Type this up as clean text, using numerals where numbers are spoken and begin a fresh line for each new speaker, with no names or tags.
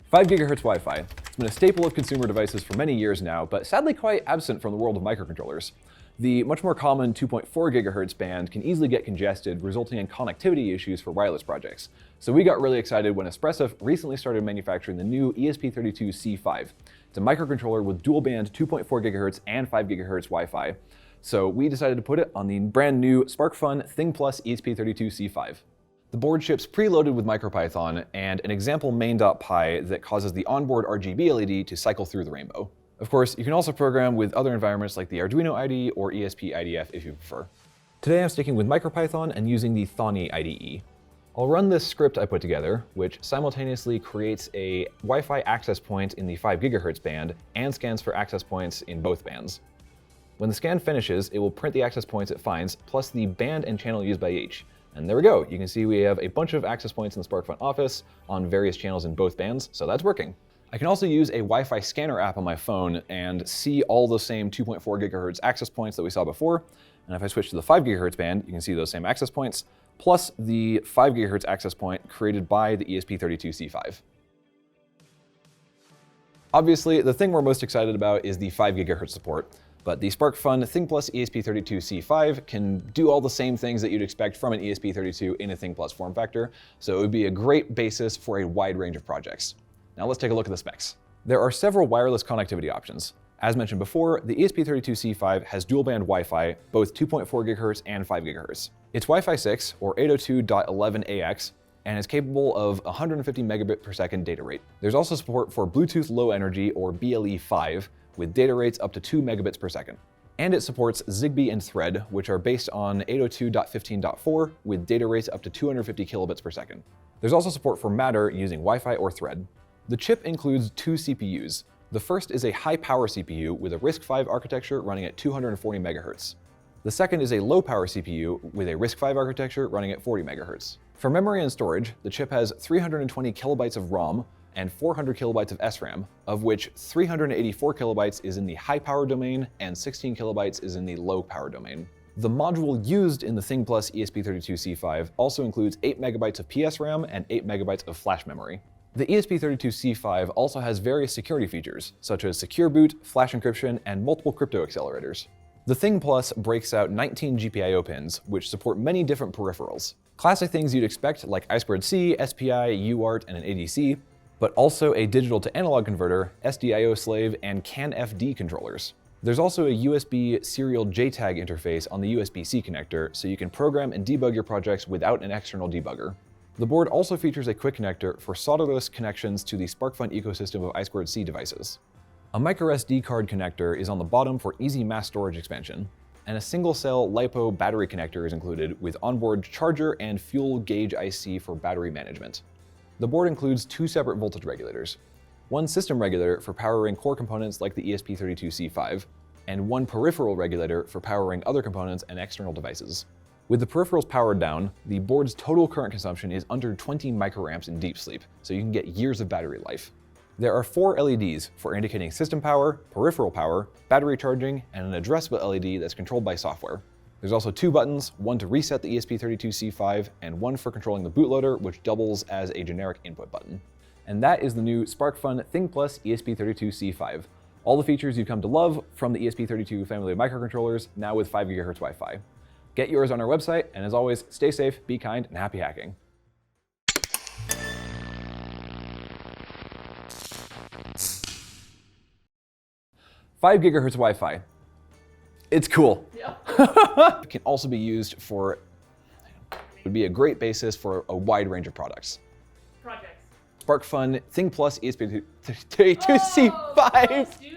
5 GHz Wi-Fi. It's been a staple of consumer devices for many years now, but sadly quite absent from the world of microcontrollers. The much more common 2.4 GHz band can easily get congested, resulting in connectivity issues for wireless projects. So we got really excited when Espressif recently started manufacturing the new ESP32-C5. It's a microcontroller with dual band 2.4 GHz and 5 GHz Wi-Fi. So we decided to put it on the brand new SparkFun Thing Plus ESP32-C5. The board ships preloaded with MicroPython and an example main.py that causes the onboard RGB LED to cycle through the rainbow. Of course, you can also program with other environments like the Arduino IDE or ESP-IDF if you prefer. Today I'm sticking with MicroPython and using the Thonny IDE. I'll run this script I put together, which simultaneously creates a Wi-Fi access point in the 5 GHz band and scans for access points in both bands. When the scan finishes, it will print the access points it finds, plus the band and channel used by each. And there we go. You can see we have a bunch of access points in the SparkFun office on various channels in both bands, so that's working. I can also use a Wi-Fi scanner app on my phone and see all the same 2.4 GHz access points that we saw before. And if I switch to the 5 GHz band, you can see those same access points, plus the 5 GHz access point created by the ESP32-C5. Obviously, the thing we're most excited about is the 5 GHz support. But the SparkFun Thing Plus ESP32-C5 can do all the same things that you'd expect from an ESP32 in a Thing Plus form factor, so it would be a great basis for a wide range of projects. Now let's take a look at the specs. There are several wireless connectivity options. As mentioned before, the ESP32-C5 has dual-band Wi-Fi, both 2.4 GHz and 5 GHz. It's Wi-Fi 6, or 802.11ax, and is capable of 150 megabit per second data rate. There's also support for Bluetooth Low Energy, or BLE5, with data rates up to 2 megabits per second. And it supports Zigbee and Thread, which are based on 802.15.4 with data rates up to 250 kilobits per second. There's also support for Matter using Wi-Fi or Thread. The chip includes two CPUs. The first is a high-power CPU with a RISC-V architecture running at 240 MHz. The second is a low-power CPU with a RISC-V architecture running at 40 MHz. For memory and storage, the chip has 320 kilobytes of ROM and 400 kilobytes of SRAM, of which 384 kilobytes is in the high power domain and 16 kilobytes is in the low power domain. The module used in the Thing Plus ESP32-C5 also includes 8 megabytes of PSRAM and 8 megabytes of flash memory. The ESP32-C5 also has various security features, such as secure boot, flash encryption, and multiple crypto accelerators. The Thing Plus breaks out 19 GPIO pins, which support many different peripherals. Classic things you'd expect like I2C, SPI, UART, and an ADC, but also a digital to analog converter, SDIO slave, and CAN-FD controllers. There's also a USB serial JTAG interface on the USB-C connector, so you can program and debug your projects without an external debugger. The board also features a quick connector for solderless connections to the SparkFun ecosystem of I2C devices. A microSD card connector is on the bottom for easy mass storage expansion, and a single-cell LiPo battery connector is included with onboard charger and fuel gauge IC for battery management. The board includes two separate voltage regulators, one system regulator for powering core components like the ESP32-C5, and one peripheral regulator for powering other components and external devices. With the peripherals powered down, the board's total current consumption is under 20 microamps in deep sleep, so you can get years of battery life. There are 4 LEDs for indicating system power, peripheral power, battery charging, and an addressable LED that's controlled by software. There's also 2 buttons, one to reset the ESP32-C5 and one for controlling the bootloader, which doubles as a generic input button. And that is the new SparkFun Thing Plus ESP32-C5. All the features you've come to love from the ESP32 family of microcontrollers, now with 5 GHz Wi-Fi. Get yours on our website, and as always, stay safe, be kind, and happy hacking. Five GHz Wi-Fi. It's cool. Yeah. It can also be used for, would be a great basis for a wide range of products.
Projects.
SparkFun Thing Plus ESP32-C5.